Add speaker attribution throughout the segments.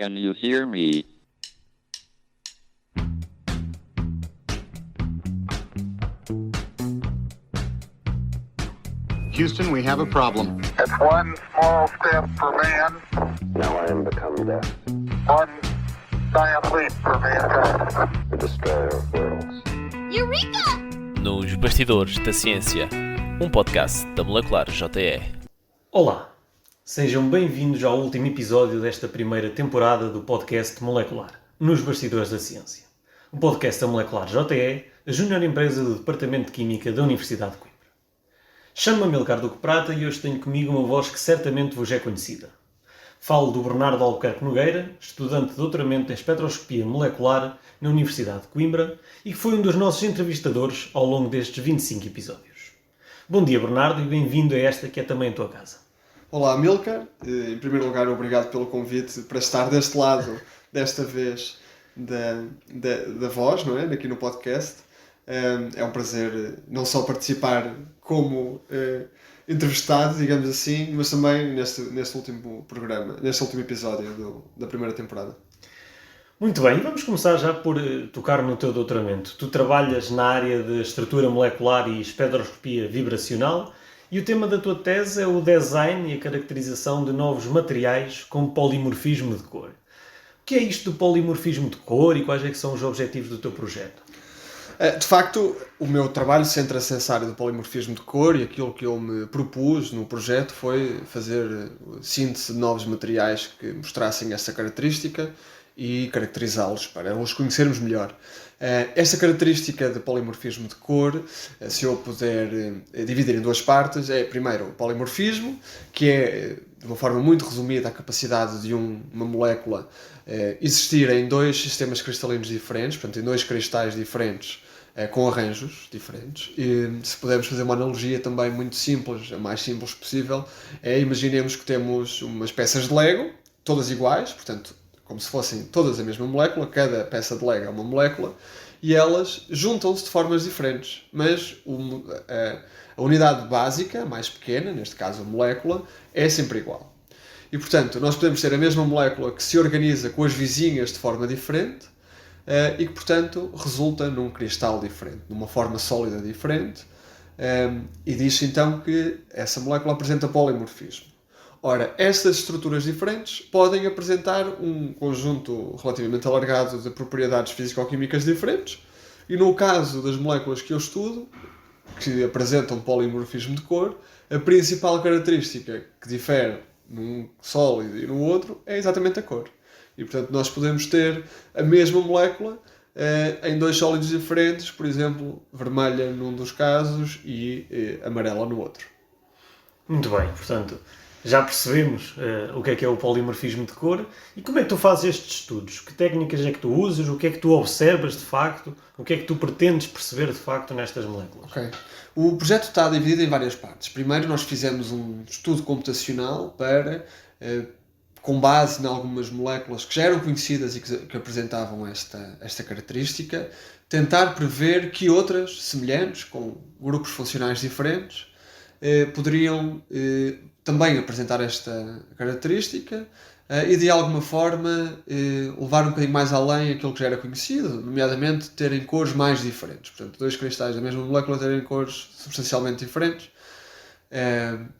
Speaker 1: Can you hear me?
Speaker 2: Houston, we have a problem.
Speaker 3: It's one small step for man,
Speaker 4: Now I am become death,
Speaker 3: one giant leap for mankind.
Speaker 4: the destroyer of worlds.
Speaker 5: Eureka!
Speaker 6: Nos Bastidores da Ciência, um podcast da Molecular JE.
Speaker 7: Olá, sejam bem-vindos ao último episódio desta primeira temporada do podcast Molecular, Nos Bastidores da Ciência. Um podcast da Molecular JE, a júnior empresa do Departamento de Química da Universidade de Coimbra. Chamo-me Amilcar Duque Prata e hoje tenho comigo uma voz que certamente vos é conhecida. Falo do Bernardo Albuquerque Nogueira, estudante de doutoramento em espectroscopia molecular na Universidade de Coimbra e que foi um dos nossos entrevistadores ao longo destes 25 episódios. Bom dia, Bernardo, e bem-vindo a esta que é também a tua casa.
Speaker 8: Olá, Amilcar. Em primeiro lugar, obrigado pelo convite para estar deste lado, desta vez, da voz, não é? Aqui no podcast. É um prazer não só participar como entrevistado, digamos assim, mas também neste último programa, neste último episódio da primeira temporada.
Speaker 7: Muito bem, e vamos começar já por tocar no teu doutoramento. Tu trabalhas na área de estrutura molecular e espectroscopia vibracional e o tema da tua tese é o design e a caracterização de novos materiais com polimorfismo de cor. O que é isto do polimorfismo de cor e quais é que são os objetivos do teu projeto?
Speaker 8: De facto, o meu trabalho centra-se nessa área do polimorfismo de cor e aquilo que eu me propus no projeto foi fazer síntese de novos materiais que mostrassem essa característica e caracterizá-los para os conhecermos melhor. Esta característica de polimorfismo de cor, se eu puder dividir em duas partes, é primeiro o polimorfismo, que é, de uma forma muito resumida, a capacidade de uma molécula existir em dois sistemas cristalinos diferentes, portanto em dois cristais diferentes, com arranjos diferentes. E se pudermos fazer uma analogia também muito simples, a mais simples possível, imaginemos que temos umas peças de Lego, todas iguais, portanto como se fossem todas a mesma molécula, cada peça de Lego é uma molécula, e elas juntam-se de formas diferentes, mas a unidade básica, mais pequena, neste caso a molécula, é sempre igual. E portanto, nós podemos ter a mesma molécula que se organiza com as vizinhas de forma diferente e que, portanto, resulta num cristal diferente, numa forma sólida diferente, e diz-se então que essa molécula apresenta polimorfismo. Ora, estas estruturas diferentes podem apresentar um conjunto relativamente alargado de propriedades físico-químicas diferentes, e no caso das moléculas que eu estudo, que apresentam polimorfismo de cor, a principal característica que difere num sólido e no outro é exatamente a cor. E, portanto, nós podemos ter a mesma molécula em dois sólidos diferentes, por exemplo, vermelha num dos casos e amarela no outro.
Speaker 7: Muito bem, portanto, já percebemos o que é o polimorfismo de cor e como é que tu fazes estes estudos? Que técnicas é que tu usas? O que é que tu observas de facto? O que é que tu pretendes perceber de facto nestas moléculas?
Speaker 8: Ok. O projeto está dividido em várias partes. Primeiro nós fizemos um estudo computacional para, com base em algumas moléculas que já eram conhecidas e que apresentavam esta característica, tentar prever que outras semelhantes, com grupos funcionais diferentes, poderiam também apresentar esta característica e de alguma forma levar um bocadinho mais além aquilo que já era conhecido, nomeadamente terem cores mais diferentes. Portanto, dois cristais da mesma molécula terem cores substancialmente diferentes.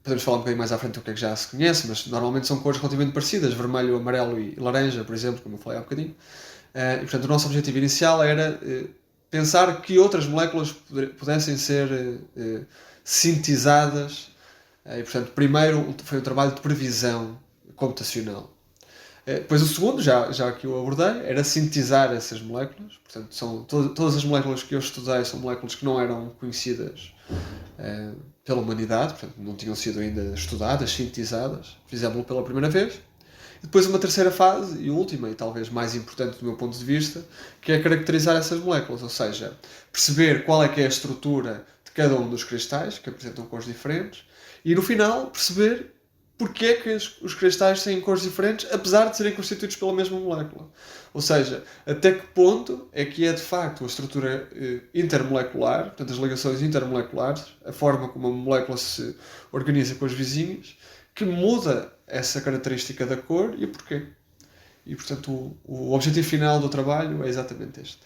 Speaker 8: Podemos falar um bocadinho mais à frente do que é que já se conhece, mas normalmente são cores relativamente parecidas, vermelho, amarelo e laranja, por exemplo, como eu falei há um bocadinho. E, portanto, o nosso objetivo inicial era pensar que outras moléculas pudessem ser sintetizadas. E, portanto, primeiro foi um trabalho de previsão computacional. Depois o segundo, já que eu abordei, era sintetizar essas moléculas. Portanto, são todas as moléculas que eu estudei são moléculas que não eram conhecidas pela humanidade, portanto, não tinham sido ainda estudadas, sintetizadas. Fizemos-lo pela primeira vez. E depois uma terceira fase, e última, e talvez mais importante do meu ponto de vista, que é caracterizar essas moléculas, ou seja, perceber qual é que é a estrutura de cada um dos cristais, que apresentam cores diferentes, e no final perceber porque é que os cristais têm cores diferentes, apesar de serem constituídos pela mesma molécula. Ou seja, até que ponto é que é de facto a estrutura intermolecular, portanto as ligações intermoleculares, a forma como a molécula se organiza com as vizinhas, que muda essa característica da cor e o porquê. E, portanto, o objetivo final do trabalho é exatamente este.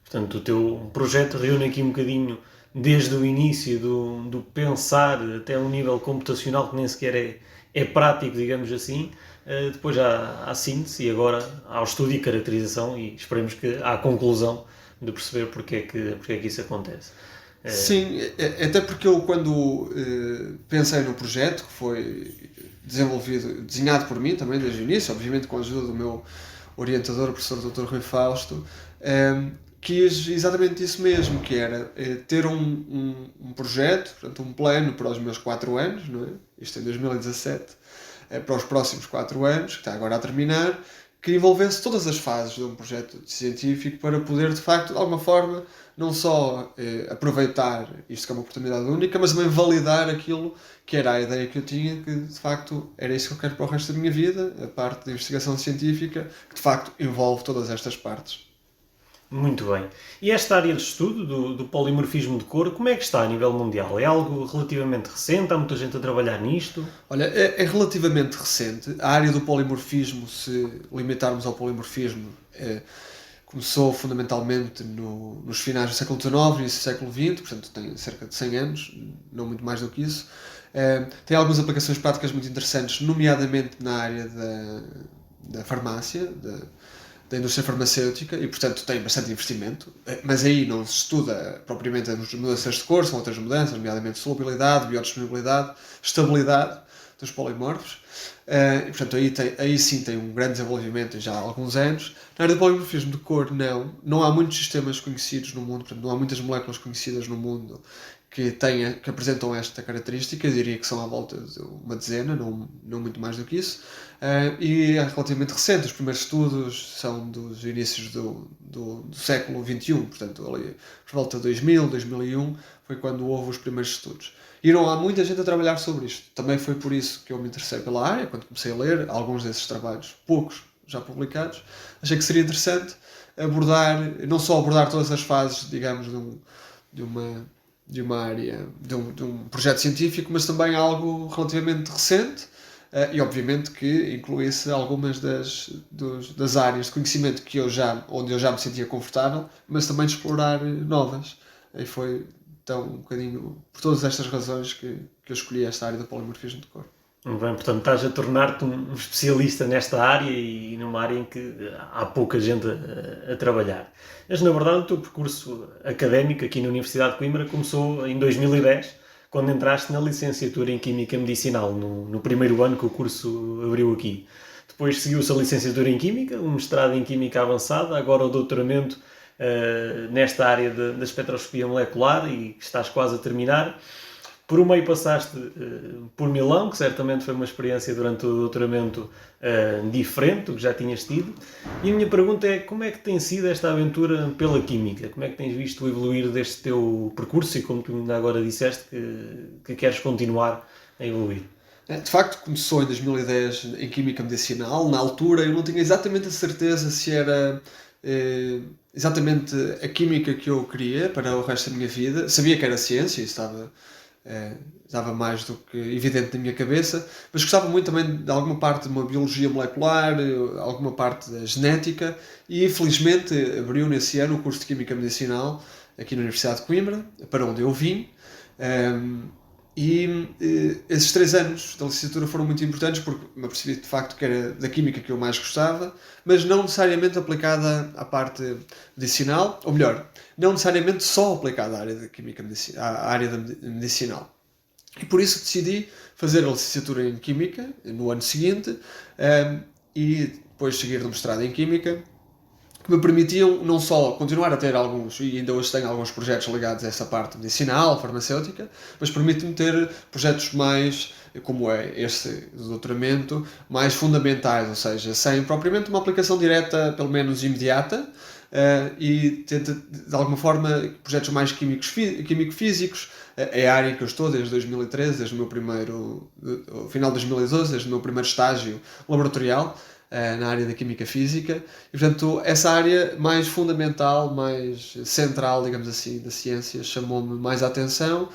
Speaker 7: Portanto, o teu projeto reúne aqui um bocadinho desde o início do pensar até um nível computacional que nem sequer é prático, digamos assim, depois à síntese e agora ao estudo e caracterização e esperemos que à conclusão de perceber porque é que isso acontece.
Speaker 8: Sim, até porque eu quando pensei no projeto, que foi desenhado por mim também desde o início, obviamente com a ajuda do meu orientador, o professor Dr. Rui Fausto, quis exatamente isso mesmo, que era ter um projeto, portanto um plano para os meus 4 anos, não é? Isto em 2017, para os próximos 4 anos, que está agora a terminar, que envolvesse todas as fases de um projeto científico para poder, de facto, de alguma forma, não só aproveitar isto que é uma oportunidade única, mas também validar aquilo que era a ideia que eu tinha, que de facto era isso que eu quero para o resto da minha vida, a parte de investigação científica, que de facto envolve todas estas partes.
Speaker 7: Muito bem. E esta área de estudo do polimorfismo de cor, como é que está a nível mundial? É algo relativamente recente? Há muita gente a trabalhar nisto?
Speaker 8: Olha, é relativamente recente. A área do polimorfismo, se limitarmos ao polimorfismo, começou fundamentalmente nos finais do século XIX e início do século XX, portanto tem cerca de 100 anos, não muito mais do que isso. Tem algumas aplicações práticas muito interessantes, nomeadamente na área da farmácia, da indústria farmacêutica, e portanto tem bastante investimento, mas aí não se estuda propriamente as mudanças de cor, são outras mudanças, nomeadamente solubilidade, biodisponibilidade, estabilidade dos polimorfos, e portanto aí sim tem um grande desenvolvimento já há alguns anos. Na área do polimorfismo de cor não há muitos sistemas conhecidos no mundo, portanto não há muitas moléculas conhecidas no mundo que apresentam esta característica. Eu diria que são à volta de uma dezena, não muito mais do que isso, e é relativamente recente. Os primeiros estudos são dos inícios do século XXI, portanto ali por volta de 2000, 2001 foi quando houve os primeiros estudos. E não há muita gente a trabalhar sobre isto. Também foi por isso que eu me interessei pela área, quando comecei a ler alguns desses trabalhos, poucos já publicados. Achei que seria interessante não só abordar todas as fases, digamos, de uma área, de um projeto científico, mas também algo relativamente recente, e obviamente que incluísse algumas das áreas de conhecimento onde eu já me sentia confortável, mas também de explorar novas. E foi então um bocadinho por todas estas razões que eu escolhi esta área do polimorfismo de cor.
Speaker 7: Bem, portanto estás a tornar-te um especialista nesta área e numa área em que há pouca gente a trabalhar. Mas na verdade o teu percurso académico aqui na Universidade de Coimbra começou em 2010, quando entraste na licenciatura em Química Medicinal, no primeiro ano que o curso abriu aqui. Depois seguiu-se a licenciatura em Química, um mestrado em Química Avançada, agora o doutoramento nesta área da espectroscopia molecular e estás quase a terminar. Por um meio passaste por Milão, que certamente foi uma experiência durante o doutoramento diferente do que já tinhas tido. E a minha pergunta é, como é que tem sido esta aventura pela Química? Como é que tens visto o evoluir deste teu percurso e como tu ainda agora disseste que queres continuar a evoluir?
Speaker 8: De facto, começou em 2010 em Química Medicinal. Na altura eu não tinha exatamente a certeza se era exatamente a química que eu queria para o resto da minha vida. Sabia que era ciência, isso estava mais do que evidente na minha cabeça, mas gostava muito também de alguma parte de uma biologia molecular, alguma parte da genética, e infelizmente abriu nesse ano o curso de Química Medicinal aqui na Universidade de Coimbra, para onde eu vim. Esses 3 anos da licenciatura foram muito importantes porque me apercebi de facto que era da química que eu mais gostava, mas não necessariamente aplicada à parte medicinal, ou melhor, não necessariamente só aplicada à área da química à área da medicinal. E por isso decidi fazer a licenciatura em Química no ano seguinte e depois seguir no mestrado em Química, que me permitiam não só continuar a ter alguns, e ainda hoje tenho alguns projetos ligados a essa parte medicinal, farmacêutica, mas permite-me ter projetos mais, como é este do doutoramento, mais fundamentais, ou seja, sem propriamente uma aplicação direta, pelo menos imediata, e tenta, de alguma forma, projetos mais químico-físicos. É a área em que eu estou desde 2013, desde o meu final de 2012, desde o meu primeiro estágio laboratorial, na área da química física, e portanto essa área mais fundamental, mais central, digamos assim, da ciência chamou-me mais a atenção,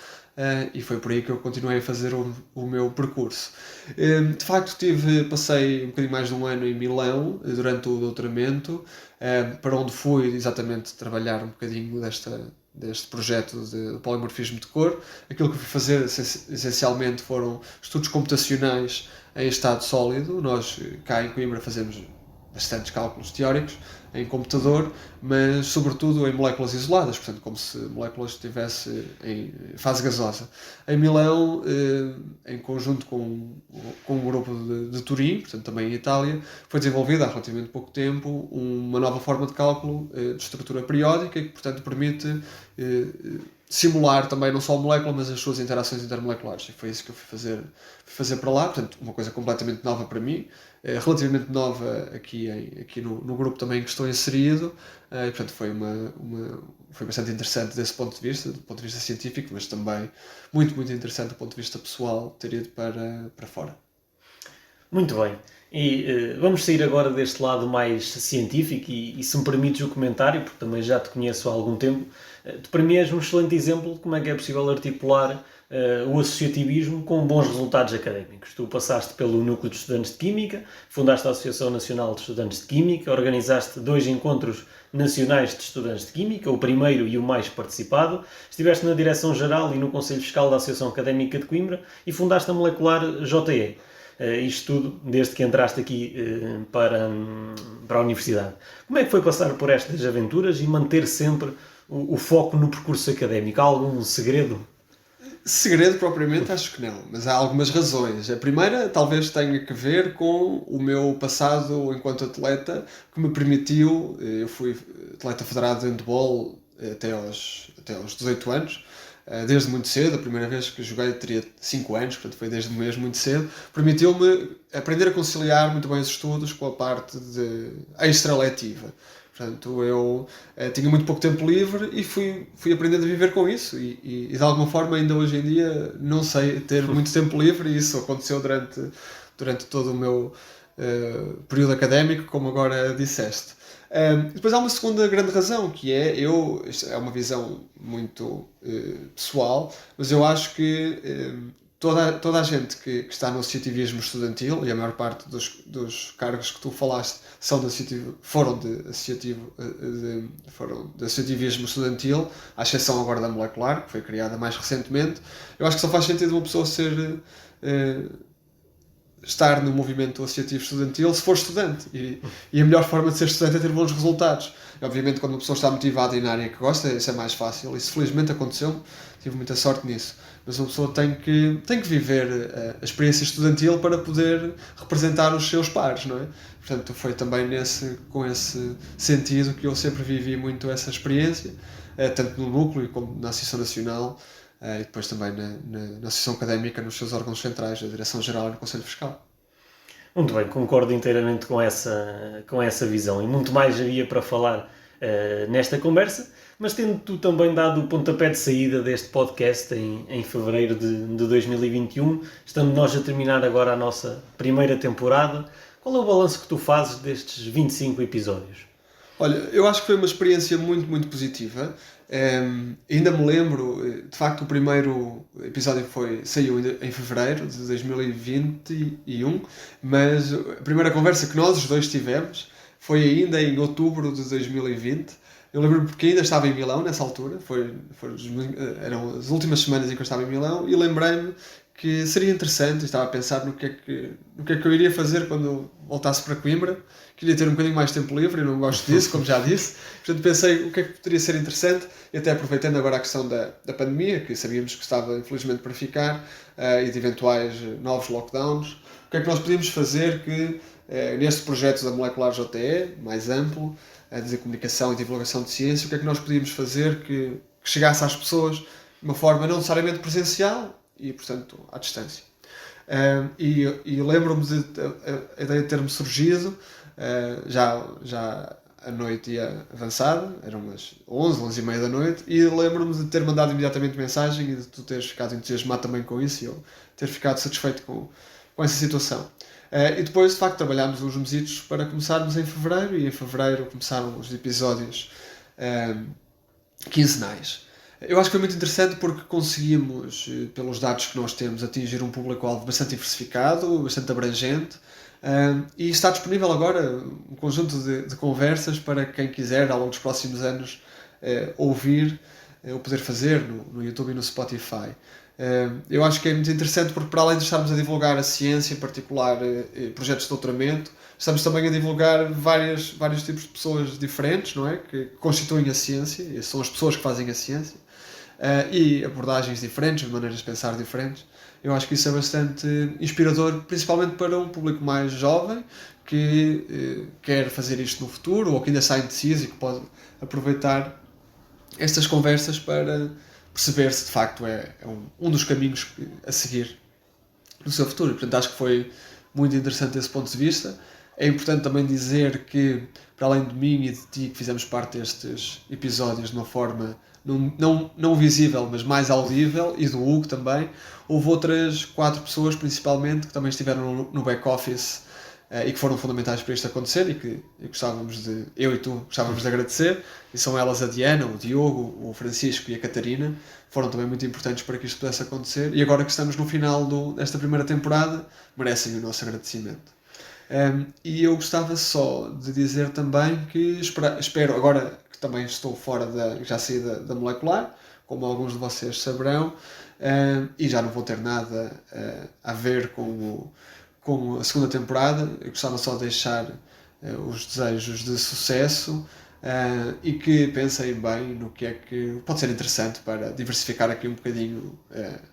Speaker 8: e foi por aí que eu continuei a fazer o meu percurso. De facto, passei um bocadinho mais de um ano em Milão durante o doutoramento, para onde fui exatamente trabalhar um bocadinho deste projeto de polimorfismo de cor. Aquilo que eu fui fazer essencialmente foram estudos computacionais em estado sólido. Nós cá em Coimbra fazemos bastantes cálculos teóricos em computador, mas sobretudo em moléculas isoladas, portanto como se moléculas estivessem em fase gasosa. Em Milão, em conjunto com um grupo de Turim, portanto também em Itália, foi desenvolvida há relativamente pouco tempo uma nova forma de cálculo de estrutura periódica que, portanto, permite simular também não só a molécula, mas as suas interações intermoleculares. E foi isso que eu fui fazer para lá, portanto, uma coisa completamente nova para mim, relativamente nova aqui no grupo também em que estou inserido, e, portanto, foi bastante interessante desse ponto de vista científico, mas também muito, muito interessante do ponto de vista pessoal ter ido para fora.
Speaker 7: Muito bem. E vamos sair agora deste lado mais científico e se me permites o comentário, porque também já te conheço há algum tempo, tu para mim és um excelente exemplo de como é que é possível articular o associativismo com bons resultados académicos. Tu passaste pelo Núcleo de Estudantes de Química, fundaste a Associação Nacional de Estudantes de Química, organizaste 2 encontros nacionais de estudantes de Química, o primeiro e o mais participado, estiveste na Direção-Geral e no Conselho Fiscal da Associação Académica de Coimbra e fundaste a Molecular JE. Isto tudo desde que entraste aqui para a Universidade. Como é que foi passar por estas aventuras e manter sempre o foco no percurso académico? Há algum segredo?
Speaker 8: Segredo propriamente acho que não, mas há algumas razões. A primeira talvez tenha que ver com o meu passado enquanto atleta, que me permitiu, eu fui atleta federado de handball até aos 18 anos, desde muito cedo. A primeira vez que joguei teria 5 anos, portanto foi desde mesmo muito cedo. Permitiu-me aprender a conciliar muito bem os estudos com a parte extra-letiva. Portanto, eu tinha muito pouco tempo livre e fui aprendendo a viver com isso e de alguma forma ainda hoje em dia não sei ter muito tempo livre, e isso aconteceu durante todo o meu período académico, como agora disseste. Depois há uma segunda grande razão, que isto é uma visão muito pessoal, mas eu acho que toda a gente que está no associativismo estudantil, e a maior parte dos cargos que tu falaste foram de associativismo estudantil, à exceção agora da Molecular, que foi criada mais recentemente. Eu acho que só faz sentido uma pessoa estar no movimento associativo estudantil se for estudante, e a melhor forma de ser estudante é ter bons resultados. E, obviamente, quando uma pessoa está motivada e na área que gosta, isso é mais fácil. Isso felizmente aconteceu, tive muita sorte nisso. Mas uma pessoa tem que viver a experiência estudantil para poder representar os seus pares, não é? Portanto, foi também com esse sentido que eu sempre vivi muito essa experiência, tanto no núcleo como na Associação Nacional, e depois também na Associação Académica, nos seus órgãos centrais, a Direção-Geral e no Conselho Fiscal.
Speaker 7: Muito bem, concordo inteiramente com essa visão, e muito mais havia para falar nesta conversa, mas tendo tu também dado o pontapé de saída deste podcast em fevereiro de 2021, estando nós a terminar agora a nossa primeira temporada, qual é o balanço que tu fazes destes 25 episódios?
Speaker 8: Olha, eu acho que foi uma experiência muito, muito positiva. Ainda me lembro, de facto, o primeiro episódio saiu em fevereiro de 2021, mas a primeira conversa que nós os dois tivemos foi ainda em outubro de 2020. Eu lembro-me porque ainda estava em Milão nessa altura, eram as últimas semanas em que eu estava em Milão, e lembrei-me que seria interessante, estava a pensar no que é que eu iria fazer quando eu voltasse para Coimbra. Queria ter um bocadinho mais tempo livre, e não gosto disso, como já disse. Portanto, pensei o que é que poderia ser interessante, e até aproveitando agora a questão da pandemia, que sabíamos que estava infelizmente para ficar, e de eventuais novos lockdowns, o que é que nós podíamos fazer que, neste projeto da Molecular JE, mais amplo, de comunicação e divulgação de ciência, o que é que nós podíamos fazer que chegasse às pessoas de uma forma não necessariamente presencial e, portanto, à distância. E lembro-me a ideia de ter-me surgido, já a noite ia avançada, eram umas 11h30 da noite, e lembro-me de ter mandado imediatamente mensagem e de tu teres ficado entusiasmado também com isso, e eu ter ficado satisfeito com essa situação. E depois, de facto, trabalhámos uns mesitos para começarmos em fevereiro, e em fevereiro começaram os episódios quinzenais. Eu acho que foi muito interessante porque conseguimos, pelos dados que nós temos, atingir um público-alvo bastante diversificado, bastante abrangente, e está disponível agora um conjunto de conversas para quem quiser, ao longo dos próximos anos, ouvir ou poder fazer no YouTube e no Spotify. Eu acho que é muito interessante porque, para além de estarmos a divulgar a ciência, em particular projetos de doutoramento, estamos também a divulgar vários tipos de pessoas diferentes, não é? Que constituem a ciência, e são as pessoas que fazem a ciência, e abordagens diferentes, maneiras de pensar diferentes. Eu acho que isso é bastante inspirador, principalmente para um público mais jovem que quer fazer isto no futuro, ou que ainda está indeciso e que pode aproveitar estas conversas para perceber se de facto é um dos caminhos a seguir no seu futuro. Portanto, acho que foi muito interessante esse ponto de vista. É importante também dizer que, para além de mim e de ti, que fizemos parte destes episódios de uma forma não visível, mas mais audível, e do Hugo também, houve outras 4 pessoas, principalmente, que também estiveram no back-office e que foram fundamentais para isto acontecer e que eu e tu gostávamos de agradecer, e são elas a Diana, o Diogo, o Francisco e a Catarina. Foram também muito importantes para que isto pudesse acontecer, e agora que estamos no final desta primeira temporada, merecem o nosso agradecimento. E eu gostava só de dizer também que espero, agora que também estou já saí da molecular, como alguns de vocês saberão, e já não vou ter nada a ver com a segunda temporada. Eu gostava só de deixar os desejos de sucesso e que pensem bem no que é que pode ser interessante para diversificar aqui um bocadinho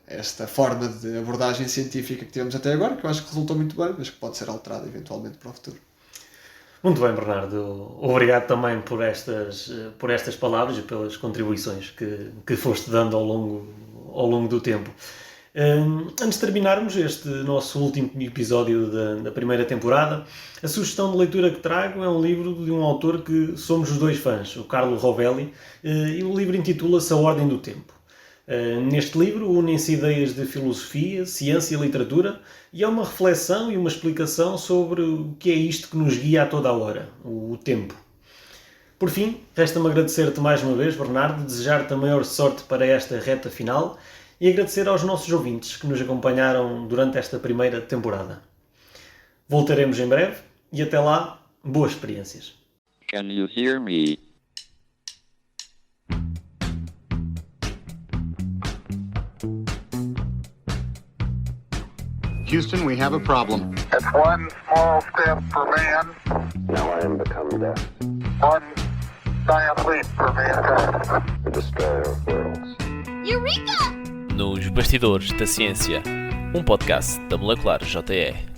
Speaker 8: esta forma de abordagem científica que tivemos até agora, que eu acho que resultou muito bem, mas que pode ser alterada eventualmente para o futuro.
Speaker 7: Muito bem, Bernardo. Obrigado também por estas palavras e pelas contribuições que foste dando ao longo do tempo. Antes de terminarmos este nosso último episódio da primeira temporada, a sugestão de leitura que trago é um livro de um autor que somos os dois fãs, o Carlo Rovelli, e o livro intitula-se A Ordem do Tempo. Neste livro unem-se ideias de filosofia, ciência e literatura, e há uma reflexão e uma explicação sobre o que é isto que nos guia a toda a hora, o tempo. Por fim, resta-me agradecer-te mais uma vez, Bernardo, desejar-te a maior sorte para esta reta final e agradecer aos nossos ouvintes que nos acompanharam durante esta primeira temporada. Voltaremos em breve e até lá, boas experiências.
Speaker 1: Can you hear me?
Speaker 2: Houston, we have a problem.
Speaker 3: It's one small step for man,
Speaker 4: Now I am become death,
Speaker 3: one giant leap for mankind.
Speaker 4: the destroyer of worlds.
Speaker 6: Nos Bastidores da Ciência, um podcast da Molecular JE.